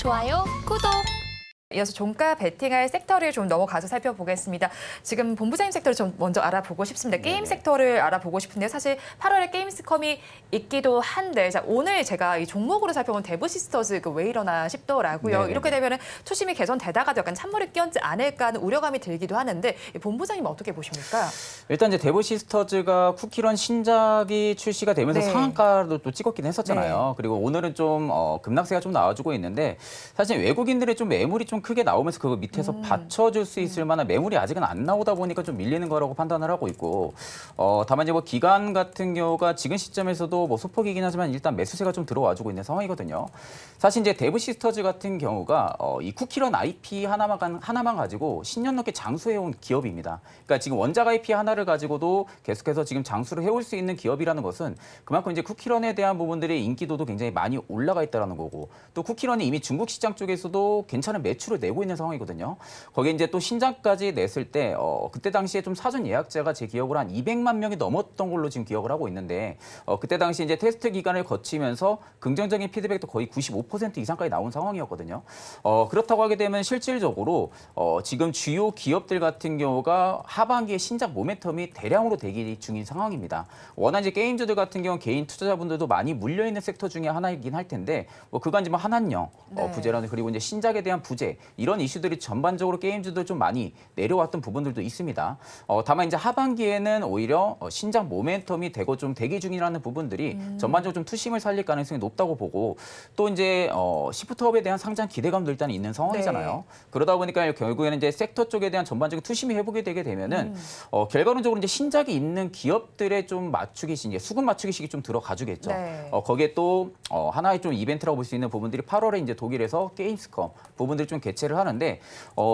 좋아요, 구독. 이어서 종가 베팅할 섹터를 좀 넘어가서 살펴보겠습니다. 지금 본부장님 섹터를 좀 먼저 알아보고 싶습니다. 게임 섹터를 알아보고 싶은데 사실 8월에 게임스컴이 있기도 한데 자, 오늘 제가 이 종목으로 살펴본 데브시스터즈 왜 이러나 싶더라고요. 네네. 이렇게 되면 투심이 개선되다가도 약간 찬물을 끼얹지 않을까 하는 우려감이 들기도 하는데 본부장님 어떻게 보십니까? 일단 이제 데브시스터즈가 쿠키런 신작이 출시가 되면서 네. 상한가도 또 찍었긴 했었잖아요. 네. 그리고 오늘은 좀 급락세가 좀 나와주고 있는데 사실 외국인들의 좀 매물이 좀 크게 나오면서 그거 밑에서 받쳐줄 수 있을 만한 매물이 아직은 안 나오다 보니까 좀 밀리는 거라고 판단을 하고 있고 다만 이제 뭐 기관 같은 경우가 지금 시점에서도 뭐 소폭이긴 하지만 일단 매수세가 좀 들어와주고 있는 상황이거든요. 사실 이제 데브시스터즈 같은 경우가 이 쿠키런 IP 하나만 가지고 10년 넘게 장수해온 기업입니다. 그러니까 지금 원작 IP 하나를 가지고도 계속해서 지금 장수를 해올 수 있는 기업이라는 것은 그만큼 이제 쿠키런에 대한 부분들의 인기도도 굉장히 많이 올라가 있다는 거고 또 쿠키런이 이미 중국 시장 쪽에서도 괜찮은 매출을 내고 있는 상황이거든요. 거기에 이제 또 신작까지 냈을 때 그때 당시에 좀 사전 예약자가 제 기억으로 한 200만 명이 넘었던 걸로 지금 기억을 하고 있는데 그때 당시 이제 테스트 기간을 거치면서 긍정적인 피드백도 거의 95% 이상까지 나온 상황이었거든요. 그렇다고 하게 되면 실질적으로 지금 주요 기업들 같은 경우가 하반기에 신작 모멘텀이 대량으로 대기 중인 상황입니다. 워낙 이제 게임주들 같은 경우 개인 투자자분들도 많이 물려 있는 섹터 중에 하나이긴 할 텐데 그간 뭐 한한령 부재라는 그리고 이제 신작에 대한 부재 이런 이슈들이 전반적으로 게임주들 좀 많이 내려왔던 부분들도 있습니다. 다만 이제 하반기에는 오히려 신작 모멘텀이 되고 좀 대기 중이라는 부분들이 전반적으로 좀 투심을 살릴 가능성이 높다고 보고 또 이제 시프트업에 대한 상장 기대감도 일단 있는 상황이잖아요. 네. 그러다 보니까 결국에는 이제 섹터 쪽에 대한 전반적인 투심이 회복이 되게 되면은 결과론적으로 이제 신작이 있는 기업들의 좀 맞추기식, 수급 맞추기식이 좀 들어가주겠죠. 네. 거기에 또 하나의 좀 이벤트라고 볼 수 있는 부분들이 8월에 이제 독일에서 게임스컴 부분들이 좀 개최를 하는데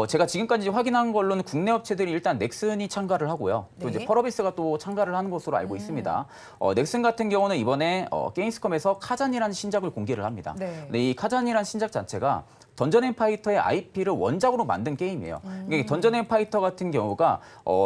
제가 지금까지 확인한 걸로는 국내 업체들이 일단 넥슨이 참가를 하고요. 또 이제 네. 펄어비스가 또 참가를 하는 것으로 알고 있습니다. 넥슨 같은 경우는 이번에 게임스컴에서 카잔이라는 신작을 공개를 합니다. 네. 근데 이 카잔이라는 신작 자체가 던전 앤 파이터의 IP를 원작으로 만든 게임이에요. 그러니까 던전 앤 파이터 같은 경우가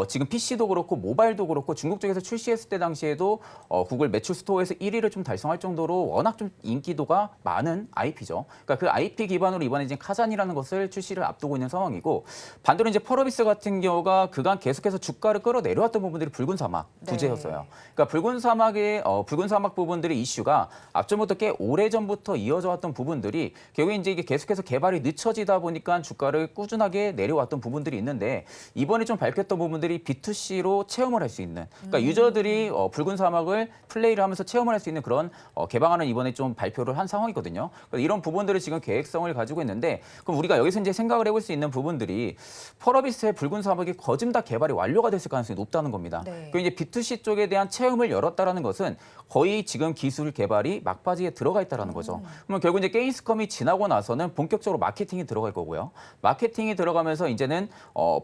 지금 PC도 그렇고 모바일도 그렇고 중국 쪽에서 출시했을 때 당시에도 구글 매출 스토어에서 1위를 좀 달성할 정도로 워낙 좀 인기도가 많은 IP죠. 그러니까 그 IP 기반으로 이번에 이제 카잔이라는 것을 출시를 앞두고 있는 상황이고 반대로 이제 펄어비스 같은 경우가 그간 계속해서 주가를 끌어내려왔던 부분들이 붉은 사막 부재였어요. 그러니까 붉은 사막 부분들의 이슈가 앞전부터 꽤 오래전부터 이어져 왔던 부분들이 결국에 이제 이게 계속해서 개발이 늦춰지다 보니까 주가를 꾸준하게 내려왔던 부분들이 있는데 이번에 좀 밝혔던 부분들이 B2C로 체험을 할 수 있는 그러니까 유저들이 붉은 사막을 플레이를 하면서 체험을 할 수 있는 그런 개방안을 이번에 좀 발표를 한 상황이거든요. 그래서 이런 부분들을 지금 계획성을 가지고 있는데 그럼 우리가 여기서 이제 생각을 해볼 수 있는 부분들이 펄어비스의 붉은 사막이 거진 다 개발이 완료가 됐을 가능성이 높다는 겁니다. 네. 그 이제 B2C 쪽에 대한 체험을 열었다라는 것은 거의 지금 기술 개발이 막바지에 들어가 있다라는 거죠. 그러면 결국 이제 게임스컴이 지나고 나서는 본격적으로 마케팅이 들어갈 거고요. 마케팅이 들어가면서 이제는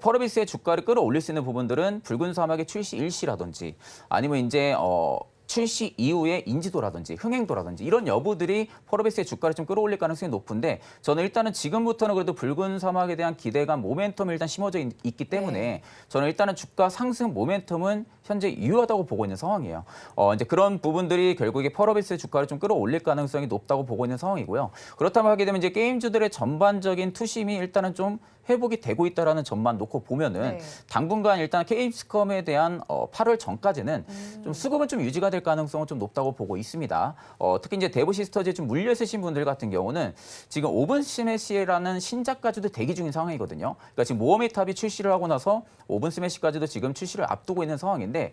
펄어비스의 주가를 끌어올릴 수 있는 부분들은 붉은 사막의 출시 일시라든지 아니면 이제 출시 이후의 인지도라든지 흥행도라든지 이런 여부들이 펄어비스의 주가를 좀 끌어올릴 가능성이 높은데 저는 일단은 지금부터는 그래도 붉은 사막에 대한 기대감, 모멘텀이 일단 심어져 있기 때문에 저는 일단은 주가 상승 모멘텀은 현재 유효하다고 보고 있는 상황이에요. 이제 그런 부분들이 결국에 펄어비스의 주가를 좀 끌어올릴 가능성이 높다고 보고 있는 상황이고요. 그렇다면 하게 되면 이제 게임주들의 전반적인 투심이 일단은 좀 회복이 되고 있다라는 점만 놓고 보면은 당분간 일단 게임스컴에 대한 8월 전까지는 좀 수급은 좀 유지가 될 가능성은 좀 높다고 보고 있습니다. 특히 이제 데브시스터즈에 좀 물려 있으신 분들 같은 경우는 지금 오븐 스매시라는 신작까지도 대기 중인 상황이거든요. 그러니까 지금 모험의 탑이 출시를 하고 나서 오븐 스매시까지도 지금 출시를 앞두고 있는 상황인데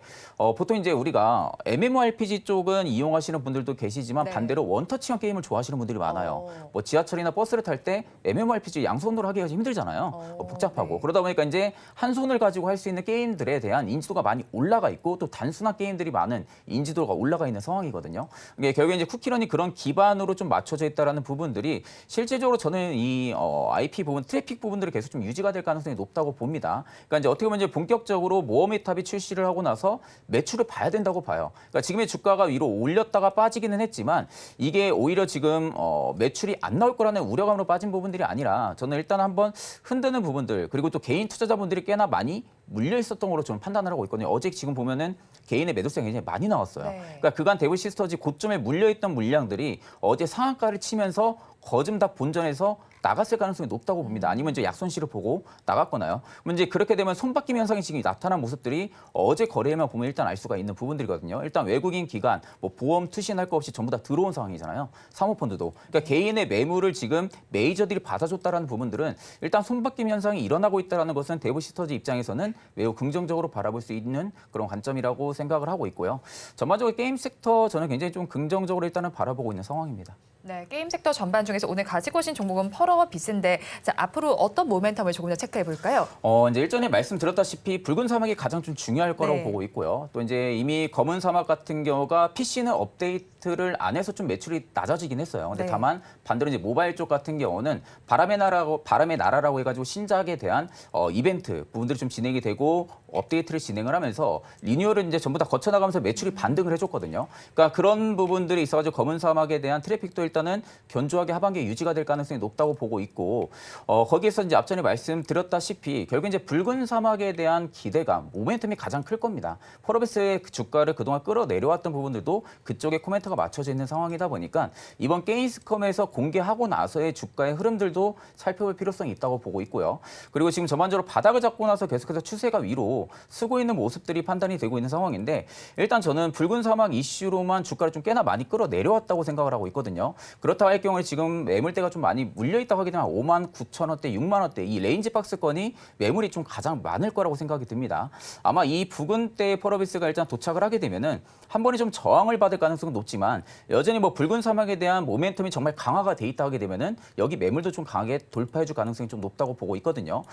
보통 이제 우리가 MMORPG 쪽은 이용하시는 분들도 계시지만 반대로 원터치형 게임을 좋아하시는 분들이 많아요. 뭐 지하철이나 버스를 탈 때 MMORPG 양손으로 하기가 좀 힘들잖아요. 복잡하고 그러다 보니까 이제 한 손을 가지고 할 수 있는 게임들에 대한 인지도가 많이 올라가 있고 또 단순한 게임들이 많은 인지도가 올라가 있는 상황이거든요. 이게 결국에 이제 쿠키런이 그런 기반으로 좀 맞춰져 있다라는 부분들이 실질적으로 저는 이 IP 부분, 트래픽 부분들이 계속 좀 유지가 될 가능성이 높다고 봅니다. 그러니까 이제 어떻게 보면 이제 본격적으로 모험의 탑이 출시를 하고 나서 매출을 봐야 된다고 봐요. 그러니까 지금의 주가가 위로 올렸다가 빠지기는 했지만 이게 오히려 지금 매출이 안 나올 거라는 우려감으로 빠진 부분들이 아니라 저는 일단 한번 흔드는 부분들 그리고 또 개인 투자자분들이 꽤나 많이 물려 있었던 걸로 저는 판단을 하고 있거든요. 어제 지금 보면은 개인의 매도세가 굉장히 많이 나왔어요. 그러니까 그간 데브시스터즈 고점에 물려 있던 물량들이 어제 상한가를 치면서 거좀 다 본전에서 나갔을 가능성이 높다고 봅니다. 아니면 이제 약손실을 보고 나갔거나요. 그러면 이제 그렇게 되면 손바뀜 현상이 지금 나타난 모습들이 어제 거래만 보면 일단 알 수가 있는 부분들이거든요. 일단 외국인 기관, 뭐 보험 투신할 거 없이 전부 다 들어온 상황이잖아요. 사모펀드도. 그러니까 개인의 매물을 지금 메이저들이 받아줬다라는 부분들은 일단 손바뀜 현상이 일어나고 있다는 것은 데브시터즈 입장에서는 매우 긍정적으로 바라볼 수 있는 그런 관점이라고 생각을 하고 있고요. 전반적으로 게임 섹터 저는 굉장히 좀 긍정적으로 일단은 바라보고 있는 상황입니다. 네, 게임 섹터 전반 중에서 오늘 가지고 오신 종목은 펄어비스인데 자, 앞으로 어떤 모멘텀을 조금 더 체크해 볼까요? 이제 일전에 말씀드렸다시피 붉은 사막이 가장 좀 중요할 거라고 네. 보고 있고요. 또 이제 이미 검은 사막 같은 경우가 PC는 업데이트를 안 해서 좀 매출이 낮아지긴 했어요. 근데 네. 다만 반대로 이제 모바일 쪽 같은 경우는 바람의 나라라고 해가지고 신작에 대한 이벤트 부분들이 좀 진행이 되고 업데이트를 진행을 하면서 리뉴얼을 이제 전부 다 거쳐나가면서 매출이 반등을 해줬거든요. 그러니까 그런 부분들이 있어가지고 검은 사막에 대한 트래픽도 일단은 견조하게 하반기에 유지가 될 가능성이 높다고 보고 있고 거기에서 이제 앞전에 말씀드렸다시피 결국 이제 붉은 사막에 대한 기대감, 모멘텀이 가장 클 겁니다. 펄어비스의 주가를 그동안 끌어내려왔던 부분들도 그쪽에 코멘트가 맞춰져 있는 상황이다 보니까 이번 게임스컴에서 공개하고 나서의 주가의 흐름들도 살펴볼 필요성이 있다고 보고 있고요. 그리고 지금 전반적으로 바닥을 잡고 나서 계속해서 추세가 위로 쓰고 있는 모습들이 판단이 되고 있는 상황인데 일단 저는 붉은 사막 이슈로만 주가를 좀 꽤나 많이 끌어내려왔다고 생각을 하고 있거든요. 그렇다고 할 경우에 지금 매물대가 좀 많이 물려있다고 하게 되면 5만 9천 원대, 6만 원대 이 레인지 박스권이 매물이 좀 가장 많을 거라고 생각이 듭니다. 아마 이 부근대의 펄어비스가 일단 도착을 하게 되면은 한 번에 좀 저항을 받을 가능성은 높지만 여전히 뭐 붉은 사막에 대한 모멘텀이 정말 강화가 돼 있다 하게 되면은 여기 매물도 좀 강하게 돌파해줄 가능성이 좀 높다고 보고 있거든요.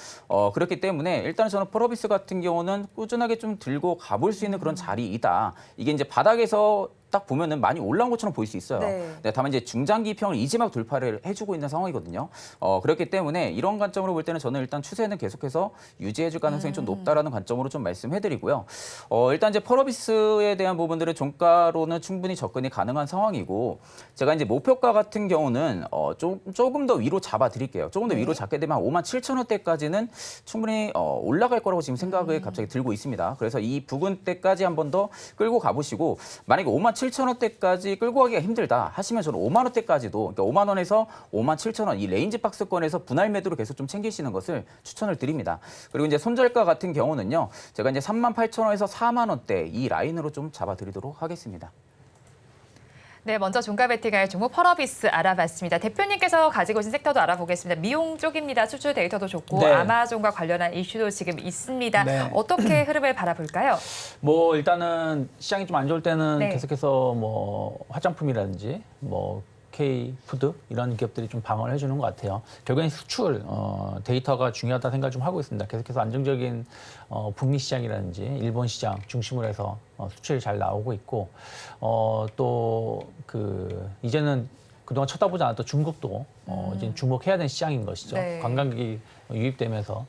그렇기 때문에 일단 저는 펄어비스 같은 경우는 꾸준하게 좀 들고 가볼 수 있는 그런 자리이다. 이게 이제 바닥에서 딱 보면은 많이 올라온 것처럼 보일 수 있어요. 네. 다만 이제 중장기 평을 이제 막 돌파를 해주고 있는 상황이거든요. 그렇기 때문에 이런 관점으로 볼 때는 저는 일단 추세는 계속해서 유지해줄 가능성이 좀 높다라는 관점으로 좀 말씀해드리고요. 일단 이제 펄어비스에 대한 부분들은 종가로는 충분히 접근이 가능한 상황이고 제가 이제 목표가 같은 경우는 조금 더 위로 잡아드릴게요. 조금 더 위로 잡게 되면 5만 7천 원대까지는 충분히 올라갈 거라고 지금 생각을 갑자기 들고 있습니다. 그래서 이 부근대까지 한 번 더 끌고 가보시고 만약에 5만 7천 원대까지 끌고 가기가 힘들다 하시면 저는 5만 원대까지도 그러니까 5만 원에서 5만 7천 원 이 레인지 박스권에서 분할 매도로 계속 좀 챙기시는 것을 추천을 드립니다. 그리고 이제 손절가 같은 경우는요. 제가 이제 3만 8천 원에서 4만 원대 이 라인으로 좀 잡아드리도록 하겠습니다. 네, 먼저 종가 베팅할 종목 펄어비스 알아봤습니다. 대표님께서 가지고 오신 섹터도 알아보겠습니다. 미용 쪽입니다. 수출 데이터도 좋고 네. 아마존과 관련한 이슈도 지금 있습니다. 네. 어떻게 흐름을 바라볼까요? 뭐 일단은 시장이 좀 안 좋을 때는 네. 계속해서 뭐 화장품이라든지 뭐 K푸드 이런 기업들이 좀 방어를 해주는 것 같아요. 결국엔 수출 데이터가 중요하다 생각을 좀 하고 있습니다. 계속해서 안정적인 북미 시장이라든지 일본 시장 중심으로 해서 수출이 잘 나오고 있고 또 이제는 그동안 쳐다보지 않았던 중국도 이제 주목해야 되는 시장인 것이죠. 네. 관광객이 유입되면서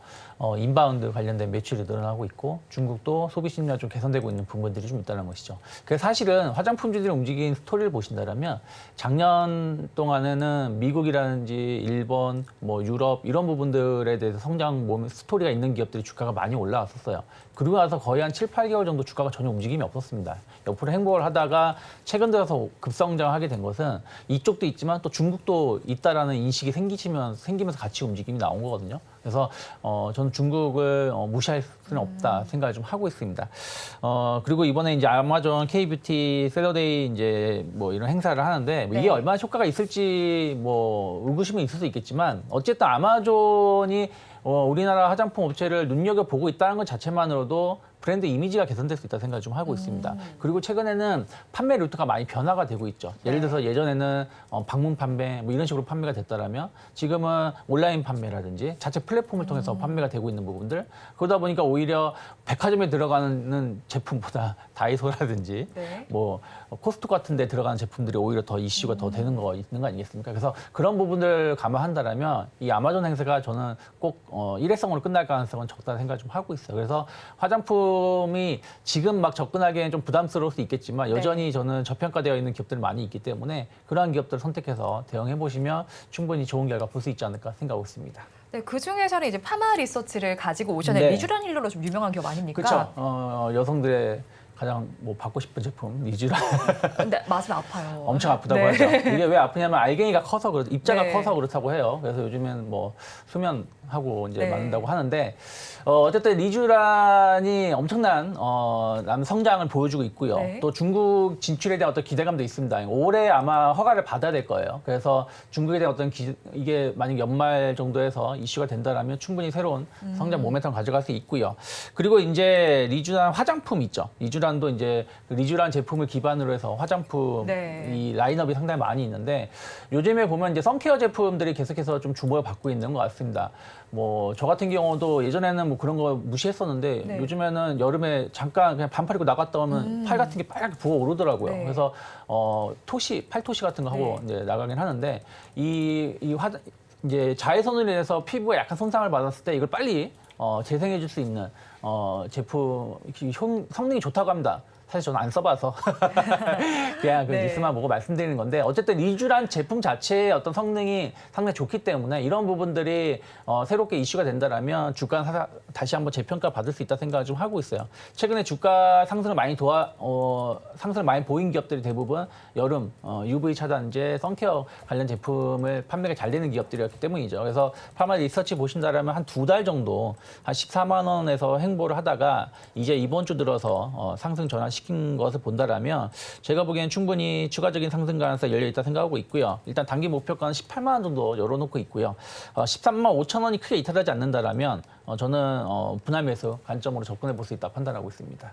인바운드 관련된 매출이 늘어나고 있고 중국도 소비 심리가 좀 개선되고 있는 부분들이 좀 있다는 것이죠. 그래서 사실은 화장품주들이 움직인 스토리를 보신다면 작년 동안에는 미국이라든지 일본, 뭐 유럽 이런 부분들에 대해서 성장 스토리가 있는 기업들이 주가가 많이 올라왔었어요. 그리고 나서 거의 한 7, 8개월 정도 주가가 전혀 움직임이 없었습니다. 옆으로 행보를 하다가 최근 들어서 급성장하게 된 것은 이쪽도 있지만 또 중국도 있다라는 인식이 생기면서 같이 움직임이 나온 거거든요. 그래서 저는 중국을 무시할 수는 없다 생각을 좀 하고 있습니다. 그리고 이번에 이제 아마존 K뷰티 셀러데이 이제 뭐 이런 행사를 하는데 이게 네. 얼마나 효과가 있을지 뭐 의구심은 있을 수 있겠지만 어쨌든 아마존이 우리나라 화장품 업체를 눈여겨보고 있다는 것 자체만으로도 브랜드 이미지가 개선될 수 있다는 생각을 좀 하고 있습니다. 그리고 최근에는 판매 루트가 많이 변화가 되고 있죠. 예를 들어서 예전에는 방문 판매 뭐 이런 식으로 판매가 됐다라면 지금은 온라인 판매라든지 자체 플랫폼을 통해서 판매가 되고 있는 부분들 그러다 보니까 오히려 백화점에 들어가는 제품보다 다이소라든지 네. 뭐 코스트 같은 데 들어가는 제품들이 오히려 더 이슈가 더 되는 거 있는 거 아니겠습니까? 그래서 그런 부분들 감안한다라면 이 아마존 행사가 저는 꼭 일회성으로 끝날 가능성은 적다는 생각을 좀 하고 있어요. 그래서 화장품이 지금 막 접근하기에는 좀 부담스러울 수 있겠지만 여전히 저는 저평가되어 있는 기업들이 많이 있기 때문에 그러한 기업들을 선택해서 대응해 보시면 충분히 좋은 결과 볼 수 있지 않을까 생각하고 있습니다. 네, 그 중에서는 이제 파마 리서치를 가지고 오셨는데 네. 미주란 힐러로 좀 유명한 기업 아닙니까? 그렇죠. 여성들의 가장 뭐 받고 싶은 제품 리쥬란 근데 맞으면 아파요. 엄청 아프다고 네. 하죠. 이게 왜 아프냐면 알갱이가 커서 입자가 네. 커서 그렇다고 해요. 그래서 요즘엔 뭐 수면하고 이제 네. 맞는다고 하는데 어쨌든 리쥬란이 엄청난 성장을 보여주고 있고요. 네. 또 중국 진출에 대한 어떤 기대감도 있습니다. 올해 아마 허가를 받아야 될 거예요. 그래서 중국에 대한 어떤 이게 만약 연말 정도에서 이슈가 된다라면 충분히 새로운 성장 모멘텀을 가져갈 수 있고요. 그리고 이제 리쥬란 화장품 있죠. 리쥬란도 이제 그 리쥬란 제품을 기반으로 해서 화장품 네. 이 라인업이 상당히 많이 있는데 요즘에 보면 이제 선케어 제품들이 계속해서 좀 주목을 받고 있는 것 같습니다. 뭐 저 같은 경우도 예전에는 뭐 그런 거 무시했었는데 네. 요즘에는 여름에 잠깐 그냥 반팔 입고 나갔다 오면 팔 같은 게 빨갛게 부어오르더라고요. 네. 그래서 팔토시 같은 거 하고 네. 이제 나가긴 하는데 이제 자외선으로 인해서 피부에 약간 손상을 받았을 때 이걸 빨리 재생해 줄 수 있는 제품 성능이 좋다고 합니다. 사실 저는 안 써봐서 그냥 그 네. 뉴스만 보고 말씀드리는 건데 어쨌든 리쥬란 제품 자체의 어떤 성능이 상당히 좋기 때문에 이런 부분들이 새롭게 이슈가 된다라면 주가는 다시 한번 재평가 받을 수 있다 생각을 좀 하고 있어요. 최근에 주가 상승을 상승을 많이 보인 기업들이 대부분 여름 UV 차단제, 선케어 관련 제품을 판매가 잘 되는 기업들이었기 때문이죠. 그래서 파마 리서치 보신다라면 한 2달 정도 한 14만 원에서 행보를 하다가 이제 이번 주 들어서 상승 전환시킨 것을 본다라면 제가 보기엔 충분히 추가적인 상승 가능성이 열려 있다 생각하고 있고요. 일단 단기 목표가는 18만 원 정도 열어놓고 있고요. 13만 5천 원이 크게 이탈하지 않는다라면 저는 분할 매수 관점으로 접근해 볼 수 있다 판단하고 있습니다.